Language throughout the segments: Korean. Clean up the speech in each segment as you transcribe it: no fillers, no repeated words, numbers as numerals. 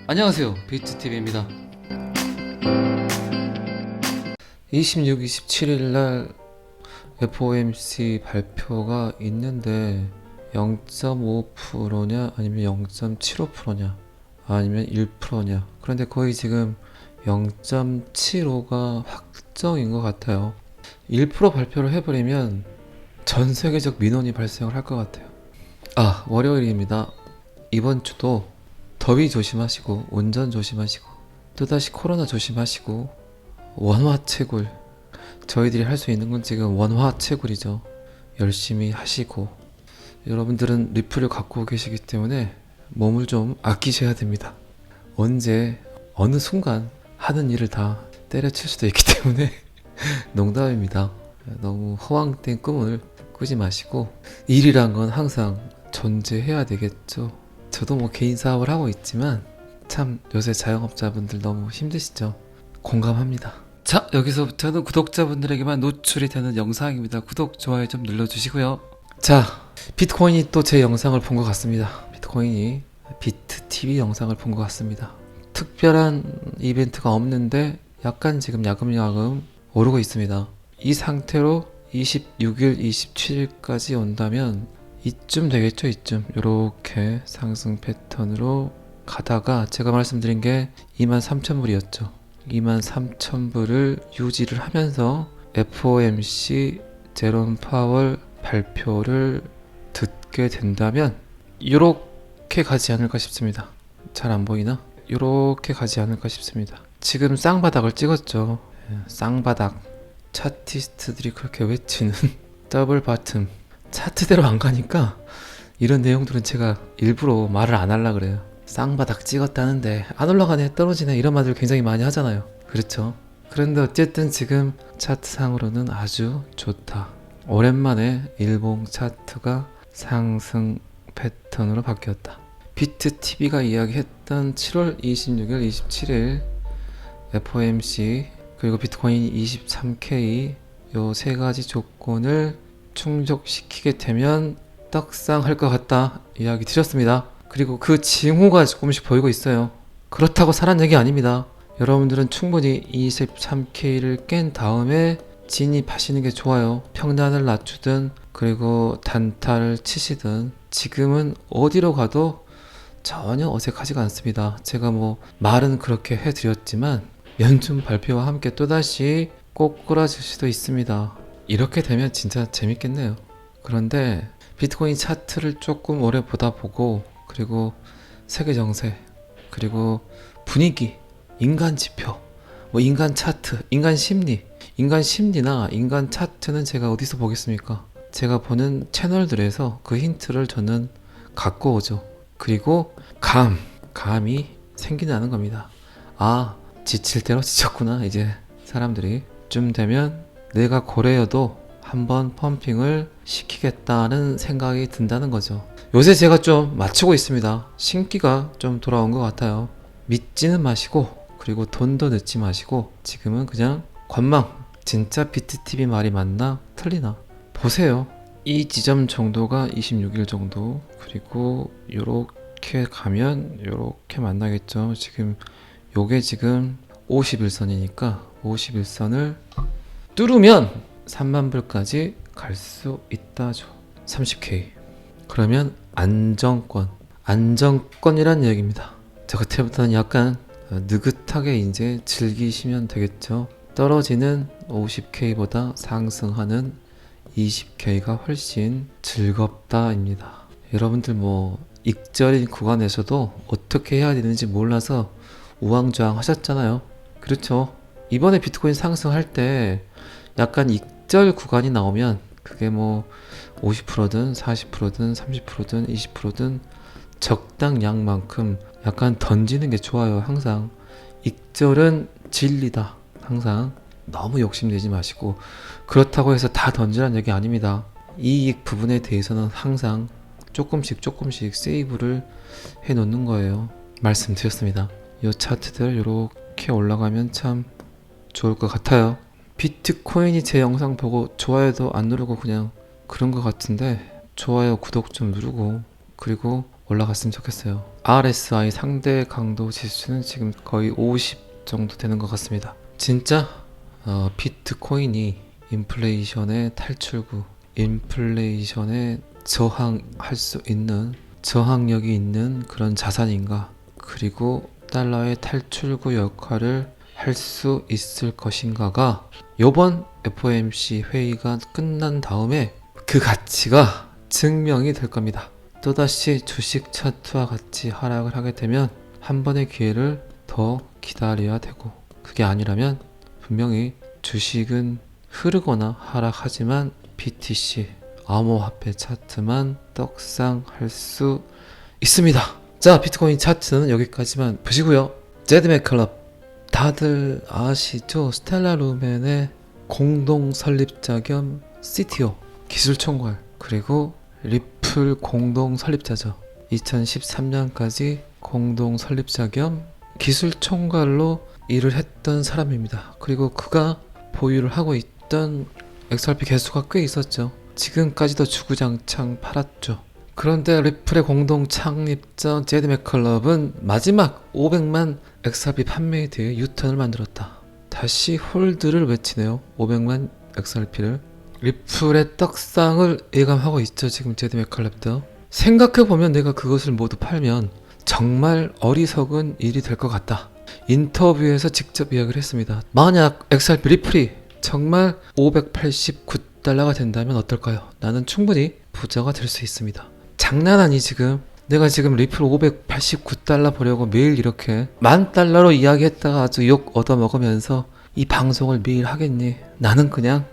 안녕하세요, 비트TV입니다. 26, 27일날 FOMC 발표가 있는데 0.5%냐 아니면 0.75%냐 아니면 1%냐. 그런데 거의 지금 0.75가 확정인 것 같아요. 1% 발표를 해버리면 전 세계적 민원이 발생을 할 것 같아요. 월요일입니다. 이번 주도 더위 조심하시고 운전 조심하시고 또다시 코로나 조심하시고 원화채굴, 저희들이 할 수 있는 건 지금 원화채굴이죠. 열심히 하시고, 여러분들은 리플을 갖고 계시기 때문에 몸을 좀 아끼셔야 됩니다. 언제 어느 순간 하는 일을 다 때려칠 수도 있기 때문에 농담입니다. 너무 허황된 꿈을 꾸지 마시고, 일이란 건 항상 존재해야 되겠죠. 저도 뭐 개인 사업을 하고 있지만 참 요새 자영업자분들 너무 힘드시죠? 공감합니다. 자, 여기서부터는 구독자분들에게만 노출이 되는 영상입니다. 구독, 좋아요 좀 눌러주시고요. 자, 비트코인이 또 제 영상을 본 것 같습니다. 비트코인이 비트TV 영상을 본 것 같습니다. 특별한 이벤트가 없는데 약간 지금 야금야금 오르고 있습니다. 이 상태로 26일, 27일까지 온다면 이쯤 되겠죠. 이쯤 요렇게 상승 패턴으로 가다가 제가 말씀드린 게 23,000불이었죠. 23,000불을 유지를 하면서 FOMC 제롬 파월 발표를 듣게 된다면 요렇게 가지 않을까 싶습니다. 잘 안 보이나? 요렇게 가지 않을까 싶습니다. 지금 쌍바닥을 찍었죠. 쌍바닥. 차티스트들이 그렇게 외치는 더블 바텀. 차트대로 안 가니까 이런 내용들은 제가 일부러 말을 안 하려고 그래요. 쌍바닥 찍었다는데 안 올라가네, 떨어지네, 이런 말들 굉장히 많이 하잖아요. 그렇죠. 그런데 어쨌든 지금 차트상으로는 아주 좋다. 오랜만에 일봉 차트가 상승 패턴으로 바뀌었다. 비트TV가 이야기했던 7월 26일, 27일 FOMC 그리고 비트코인 23K 요 세 가지 조건을 충족시키게 되면 떡상할 것 같다 이야기 드렸습니다. 그리고 그 징후가 조금씩 보이고 있어요. 그렇다고 사란 얘기 아닙니다. 여러분들은 충분히 23K를 깬 다음에 진입하시는 게 좋아요. 평단을 낮추든 그리고 단타를 치시든 지금은 어디로 가도 전혀 어색하지가 않습니다. 제가 뭐 말은 그렇게 해드렸지만 연준 발표와 함께 또다시 꼬꾸라질 수도 있습니다. 이렇게 되면 진짜 재밌겠네요. 그런데 비트코인 차트를 조금 오래 보다 보고 그리고 세계 정세 그리고 분위기, 인간 지표, 뭐 인간 차트, 인간 심리나 인간 차트는 제가 어디서 보겠습니까? 제가 보는 채널들에서 그 힌트를 저는 갖고 오죠. 그리고 감이 생기는 겁니다. 지칠 대로 지쳤구나. 이제 사람들이 좀 되면 내가 고래여도 한번 펌핑을 시키겠다는 생각이 든다는 거죠. 요새 제가 좀 맞추고 있습니다. 신기가 좀 돌아온 것 같아요. 믿지는 마시고 그리고 돈도 넣지 마시고 지금은 그냥 관망. 진짜 비트TV 말이 맞나 틀리나 보세요. 이 지점 정도가 26일 정도, 그리고 요렇게 가면 요렇게 만나겠죠. 지금 요게 지금 51선이니까 51선을 뚫으면 30,000불까지 갈 수 있다죠. 30K. 그러면 안정권이란 얘기입니다. 저 같아부터는 약간 느긋하게 이제 즐기시면 되겠죠. 떨어지는 50K보다 상승하는 20K가 훨씬 즐겁다입니다. 여러분들 뭐 익절인 구간에서도 어떻게 해야 되는지 몰라서 우왕좌왕 하셨잖아요. 그렇죠. 이번에 비트코인 상승할 때 약간 익절 구간이 나오면 그게 뭐 50%든 40%든 30%든 20%든 적당량만큼 약간 던지는 게 좋아요. 항상 익절은 진리다. 항상 너무 욕심내지 마시고, 그렇다고 해서 다 던지라는 얘기 아닙니다. 이익 부분에 대해서는 항상 조금씩 세이브를 해 놓는 거예요. 말씀드렸습니다. 이 차트들 이렇게 올라가면 참 좋을 것 같아요. 비트코인이 제 영상 보고 좋아요도 안 누르고 그냥 그런 것 같은데, 좋아요 구독 좀 누르고 그리고 올라갔으면 좋겠어요. RSI 상대 강도 지수는 지금 거의 50 정도 되는 것 같습니다. 진짜 비트코인이 인플레이션의 탈출구, 인플레이션에 저항할 수 있는 저항력이 있는 그런 자산인가, 그리고 달러의 탈출구 역할을 할 수 있을 것인가가 요번 FOMC 회의가 끝난 다음에 그 가치가 증명이 될 겁니다. 또다시 주식 차트와 같이 하락을 하게 되면 한 번의 기회를 더 기다려야 되고, 그게 아니라면 분명히 주식은 흐르거나 하락하지만 BTC 암호화폐 차트만 떡상할 수 있습니다. 자, 비트코인 차트는 여기까지만 보시고요. 제드 맥클럽 다들 아시죠? 스텔라 루멘의 공동 설립자 겸 CTO, 기술 총괄, 그리고 리플 공동 설립자죠. 2013년까지 공동 설립자 겸 기술 총괄로 일을 했던 사람입니다. 그리고 그가 보유를 하고 있던 XRP 개수가 꽤 있었죠. 지금까지도 주구장창 팔았죠. 그런데 리플의 공동 창립자 제드 맥컬럽은 마지막 500만 XRP 판매 뒤에 유턴을 만들었다. 다시 홀드를 외치네요. 500만 XRP를. 리플의 떡상을 예감하고 있죠. 지금 제드 맥컬럽도. 생각해보면 내가 그것을 모두 팔면 정말 어리석은 일이 될 것 같다. 인터뷰에서 직접 이야기를 했습니다. 만약 XRP 리플이 정말 589달러가 된다면 어떨까요? 나는 충분히 부자가 될 수 있습니다. 장난 아니 지금. 내가 지금 리플 589달러 보려고 매일 이렇게 $10,000로 이야기했다가 아주 욕 얻어먹으면서 이 방송을 매일 하겠니? 나는 그냥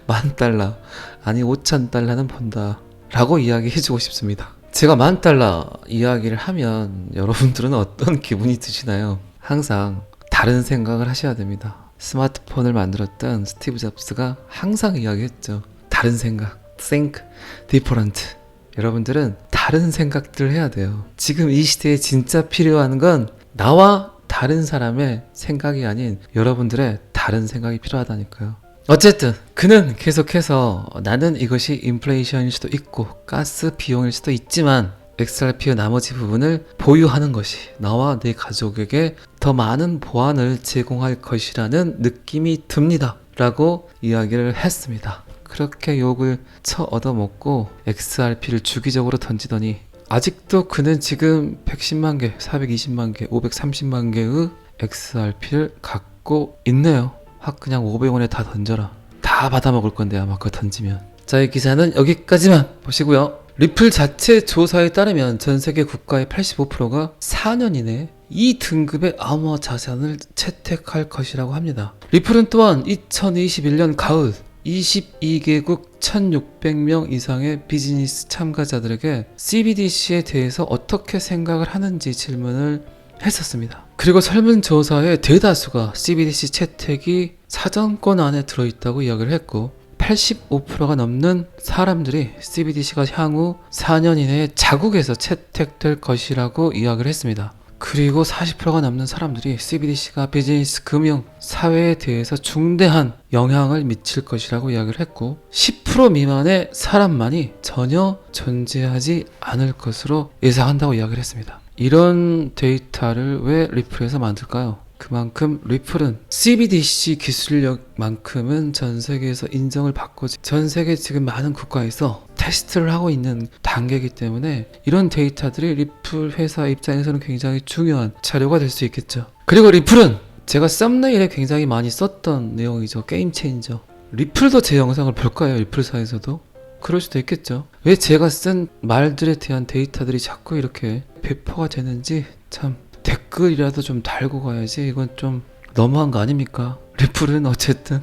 $10,000 아니 5,000달러는 번다 라고 이야기해주고 싶습니다. 제가 $10,000 이야기를 하면 여러분들은 어떤 기분이 드시나요? 항상 다른 생각을 하셔야 됩니다. 스마트폰을 만들었던 스티브 잡스가 항상 이야기했죠. 다른 생각, think different. 여러분들은 다른 생각들을 해야 돼요. 지금 이 시대에 진짜 필요한 건 나와 다른 사람의 생각이 아닌 여러분들의 다른 생각이 필요하다니까요. 어쨌든 그는 계속해서 나는 이것이 인플레이션일 수도 있고 가스 비용일 수도 있지만 XRP의 나머지 부분을 보유하는 것이 나와 내 가족에게 더 많은 보안을 제공할 것이라는 느낌이 듭니다 라고 이야기를 했습니다. 그렇게 욕을 쳐 얻어먹고 XRP를 주기적으로 던지더니 아직도 그는 지금 110만 개, 420만 개, 530만 개의 XRP를 갖고 있네요. 확 그냥 500원에 다 던져라. 다 받아먹을 건데 아마 그거 던지면. 자, 이 기사는 여기까지만 보시고요. 리플 자체 조사에 따르면 전 세계 국가의 85%가 4년 이내에 이 등급의 암호화 자산을 채택할 것이라고 합니다. 리플은 또한 2021년 가을 22개국 1600명 이상의 비즈니스 참가자들에게 CBDC에 대해서 어떻게 생각을 하는지 질문을 했었습니다. 그리고 설문조사의 대다수가 CBDC 채택이 사정권 안에 들어있다고 이야기를 했고 85%가 넘는 사람들이 CBDC가 향후 4년 이내에 자국에서 채택될 것이라고 이야기를 했습니다. 그리고 40%가 넘는 사람들이 CBDC가 비즈니스, 금융, 사회에 대해서 중대한 영향을 미칠 것이라고 이야기를 했고 10% 미만의 사람만이 전혀 존재하지 않을 것으로 예상한다고 이야기를 했습니다. 이런 데이터를 왜 리플에서 만들까요? 그만큼 리플은 CBDC 기술력만큼은 전 세계에서 인정을 받고 전 세계 지금 많은 국가에서 테스트를 하고 있는 단계이기 때문에 이런 데이터들이 리플 회사 입장에서는 굉장히 중요한 자료가 될 수 있겠죠. 그리고 리플은 제가 썸네일에 굉장히 많이 썼던 내용이죠. 게임 체인저. 리플도 제 영상을 볼까요? 리플사에서도? 그럴 수도 있겠죠. 왜 제가 쓴 말들에 대한 데이터들이 자꾸 이렇게 배포가 되는지 참 댓글이라도 좀 달고 가야지. 이건 좀 너무한 거 아닙니까? 리플은 어쨌든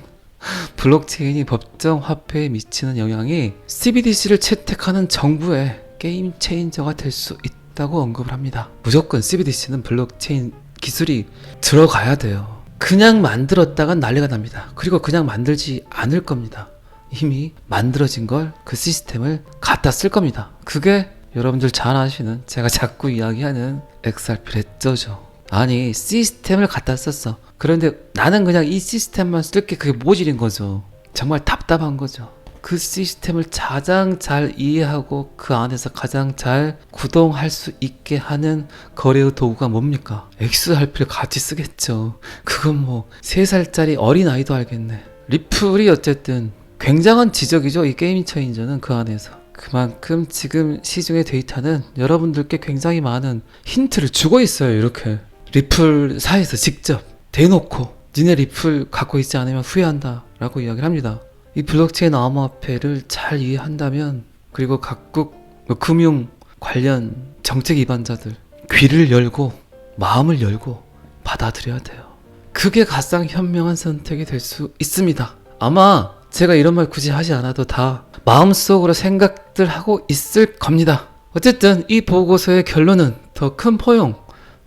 블록체인이 법정 화폐에 미치는 영향이 CBDC를 채택하는 정부의 게임 체인저가 될 수 있다고 언급을 합니다. 무조건 CBDC는 블록체인 기술이 들어가야 돼요. 그냥 만들었다간 난리가 납니다. 그리고 그냥 만들지 않을 겁니다. 이미 만들어진 걸 그 시스템을 갖다 쓸 겁니다. 그게 여러분들 잘 아시는 제가 자꾸 이야기하는 XRP 레저죠. 아니 시스템을 갖다 썼어. 그런데 나는 그냥 이 시스템만 쓸게 그게 모질인 거죠. 정말 답답한 거죠. 그 시스템을 가장 잘 이해하고 그 안에서 가장 잘 구동할 수 있게 하는 거래의 도구가 뭡니까? XRP를 같이 쓰겠죠. 그건 뭐 3살짜리 어린아이도 알겠네. 리플이 어쨌든 굉장한 지적이죠. 이 게임 체인저는 그 안에서. 그만큼 지금 시중의 데이터는 여러분들께 굉장히 많은 힌트를 주고 있어요. 이렇게 리플사에서 직접 대놓고 니네 리플 갖고 있지 않으면 후회한다 라고 이야기를 합니다. 이 블록체인 암호화폐를 잘 이해한다면, 그리고 각국 금융 관련 정책 위반자들 귀를 열고 마음을 열고 받아들여야 돼요. 그게 가장 현명한 선택이 될 수 있습니다. 아마 제가 이런 말 굳이 하지 않아도 다 마음속으로 생각들 하고 있을 겁니다. 어쨌든 이 보고서의 결론은 더 큰 포용,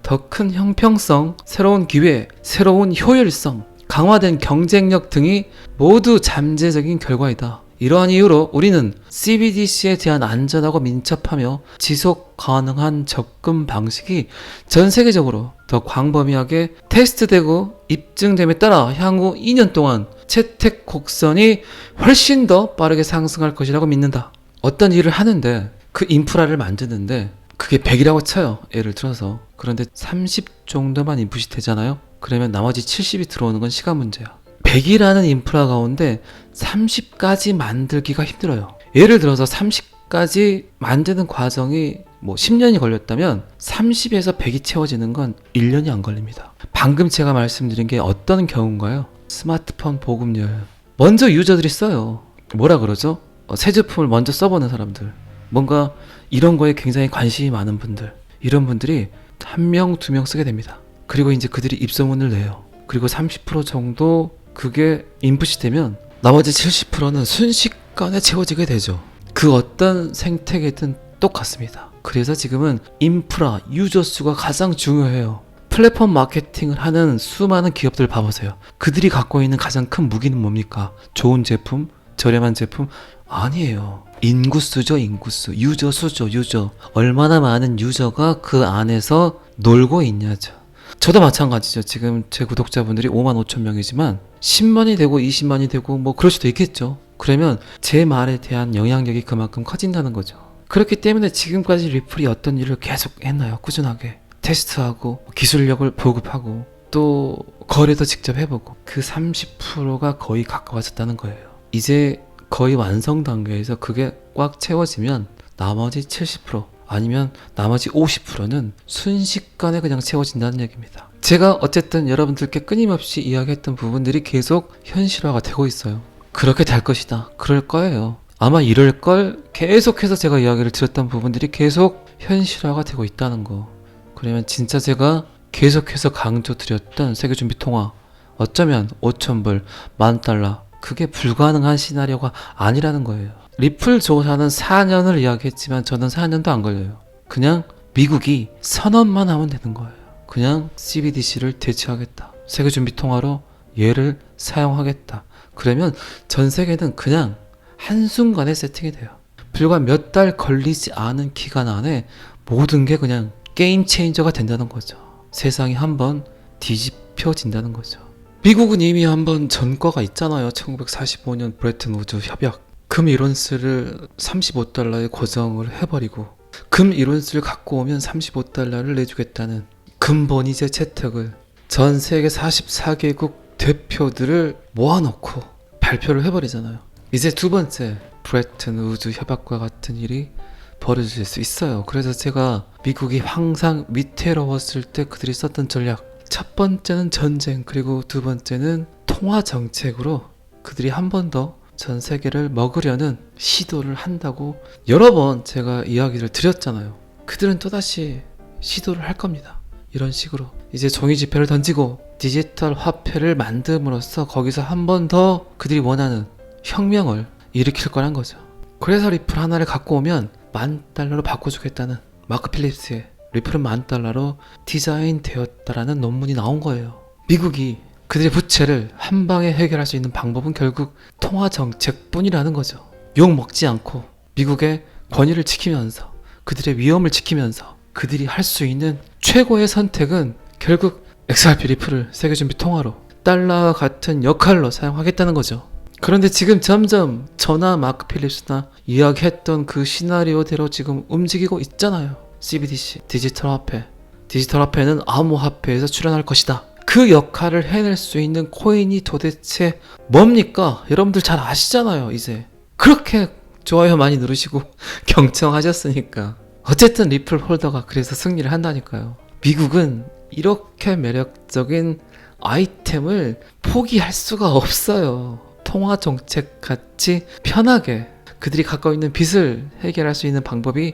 더 큰 형평성, 새로운 기회, 새로운 효율성, 강화된 경쟁력 등이 모두 잠재적인 결과이다. 이러한 이유로 우리는 CBDC에 대한 안전하고 민첩하며 지속 가능한 접근 방식이 전 세계적으로 더 광범위하게 테스트되고 입증됨에 따라 향후 2년 동안 채택 곡선이 훨씬 더 빠르게 상승할 것이라고 믿는다. 어떤 일을 하는데 그 인프라를 만드는데 그게 100이라고 쳐요. 예를 들어서. 그런데 30 정도만 인풋이 되잖아요. 그러면 나머지 70이 들어오는 건 시간 문제야. 100이라는 인프라 가운데 30까지 만들기가 힘들어요. 예를 들어서 30까지 만드는 과정이 뭐 10년이 걸렸다면 30에서 100이 채워지는 건 1년이 안 걸립니다. 방금 제가 말씀드린 게 어떤 경우인가요? 스마트폰 보급률. 먼저 유저들이 써요. 뭐라 그러죠? 새 제품을 먼저 써보는 사람들. 뭔가 이런 거에 굉장히 관심이 많은 분들. 이런 분들이 1명, 2명 쓰게 됩니다. 그리고 이제 그들이 입소문을 내요. 그리고 30% 정도 그게 인풋이 되면 나머지 70%는 순식간에 채워지게 되죠. 그 어떤 생태계든 똑같습니다. 그래서 지금은 인프라, 유저 수가 가장 중요해요. 플랫폼 마케팅을 하는 수많은 기업들 봐보세요. 그들이 갖고 있는 가장 큰 무기는 뭡니까? 좋은 제품? 저렴한 제품? 아니에요. 인구수죠, 인구수. 유저 수죠, 유저. 얼마나 많은 유저가 그 안에서 놀고 있냐죠. 저도 마찬가지죠. 지금 제 구독자분들이 5만 5천 명이지만 10만이 되고 20만이 되고 뭐 그럴 수도 있겠죠. 그러면 제 말에 대한 영향력이 그만큼 커진다는 거죠. 그렇기 때문에 지금까지 리플이 어떤 일을 계속 했나요? 꾸준하게 테스트하고 기술력을 보급하고 또 거래도 직접 해보고 그 30%가 거의 가까워졌다는 거예요. 이제 거의 완성 단계에서 그게 꽉 채워지면 나머지 70% 아니면 나머지 50%는 순식간에 그냥 채워진다는 얘기입니다. 제가 어쨌든 여러분들께 끊임없이 이야기했던 부분들이 계속 현실화가 되고 있어요. 그렇게 될 것이다. 그럴 거예요. 아마 이럴 걸 계속해서 제가 이야기를 드렸던 부분들이 계속 현실화가 되고 있다는 거. 그러면 진짜 제가 계속해서 강조드렸던 세계준비통화, 어쩌면 5,000불, $10,000, 그게 불가능한 시나리오가 아니라는 거예요. 리플 조사는 4년을 이야기했지만 저는 4년도 안 걸려요. 그냥 미국이 선언만 하면 되는 거예요. 그냥 CBDC를 대체하겠다. 세계준비통화로 얘를 사용하겠다. 그러면 전 세계는 그냥 한순간에 세팅이 돼요. 불과 몇 달 걸리지 않은 기간 안에 모든 게 그냥 게임 체인저가 된다는 거죠. 세상이 한번 뒤집혀진다는 거죠. 미국은 이미 한번 전과가 있잖아요. 1945년 브레튼 우드 협약. 금 1온스를 35달러에 고정을 해버리고 금 1온스를 갖고 오면 35달러를 내주겠다는 금본위제 채택을 전 세계 44개국 대표들을 모아놓고 발표를 해버리잖아요. 이제 두 번째 브레튼 우드 협약과 같은 일이 벌어질 수 있어요. 그래서 제가 미국이 항상 위태로웠을 때 그들이 썼던 전략, 첫 번째는 전쟁, 그리고 두 번째는 통화 정책으로 그들이 한 번 더 전 세계를 먹으려는 시도를 한다고 여러 번 제가 이야기를 드렸잖아요. 그들은 또다시 시도를 할 겁니다. 이런 식으로 이제 종이 지폐를 던지고 디지털 화폐를 만듦으로써 거기서 한 번 더 그들이 원하는 혁명을 일으킬 거란 거죠. 그래서 리플 하나를 갖고 오면 $10,000로 바꿔주겠다는 마크 필립스의 리플은 $10,000로 디자인 되었다라는 논문이 나온 거예요. 미국이 그들의 부채를 한 방에 해결할 수 있는 방법은 결국 통화 정책뿐이라는 거죠. 욕 먹지 않고 미국의 권위를 지키면서 그들의 위험을 지키면서 그들이 할 수 있는 최고의 선택은 결국 XRP 리플을 세계준비 통화로 달러와 같은 역할로 사용하겠다는 거죠. 그런데 지금 점점 저나 마크 필립스나 이야기했던 그 시나리오대로 지금 움직이고 있잖아요. CBDC, 디지털 화폐. 디지털 화폐는 암호화폐에서 출현할 것이다. 그 역할을 해낼 수 있는 코인이 도대체 뭡니까? 여러분들 잘 아시잖아요, 이제. 그렇게 좋아요 많이 누르시고 경청하셨으니까. 어쨌든 리플 홀더가 그래서 승리를 한다니까요. 미국은 이렇게 매력적인 아이템을 포기할 수가 없어요. 통화 정책 같이 편하게 그들이 갖고 있는 빚을 해결할 수 있는 방법이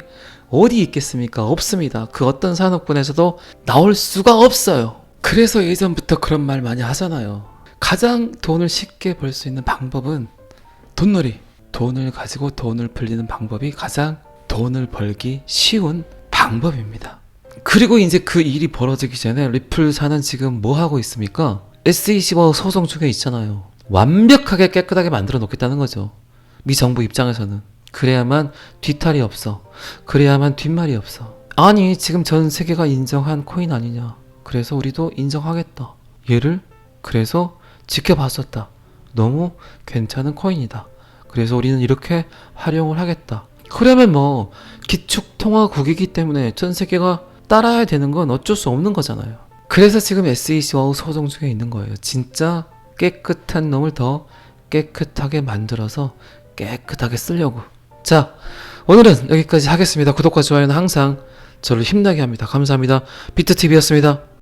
어디 있겠습니까? 없습니다. 그 어떤 산업군에서도 나올 수가 없어요. 그래서 예전부터 그런 말 많이 하잖아요. 가장 돈을 쉽게 벌 수 있는 방법은 돈놀이. 돈을 가지고 돈을 불리는 방법이 가장 돈을 벌기 쉬운 방법입니다. 그리고 이제 그 일이 벌어지기 전에 리플사는 지금 뭐 하고 있습니까? SEC와 소송 중에 있잖아요. 완벽하게 깨끗하게 만들어 놓겠다는 거죠. 미 정부 입장에서는. 그래야만 뒤탈이 없어. 그래야만 뒷말이 없어. 아니 지금 전 세계가 인정한 코인 아니냐. 그래서 우리도 인정하겠다. 얘를 그래서 지켜봤었다. 너무 괜찮은 코인이다. 그래서 우리는 이렇게 활용을 하겠다. 그러면 뭐 기축통화국이기 때문에 전 세계가 따라야 되는 건 어쩔 수 없는 거잖아요. 그래서 지금 SEC와 소송 중에 있는 거예요. 진짜 깨끗한 놈을 더 깨끗하게 만들어서 깨끗하게 쓰려고. 자, 오늘은 여기까지 하겠습니다. 구독과 좋아요는 항상 저를 힘나게 합니다. 감사합니다. 비트TV였습니다.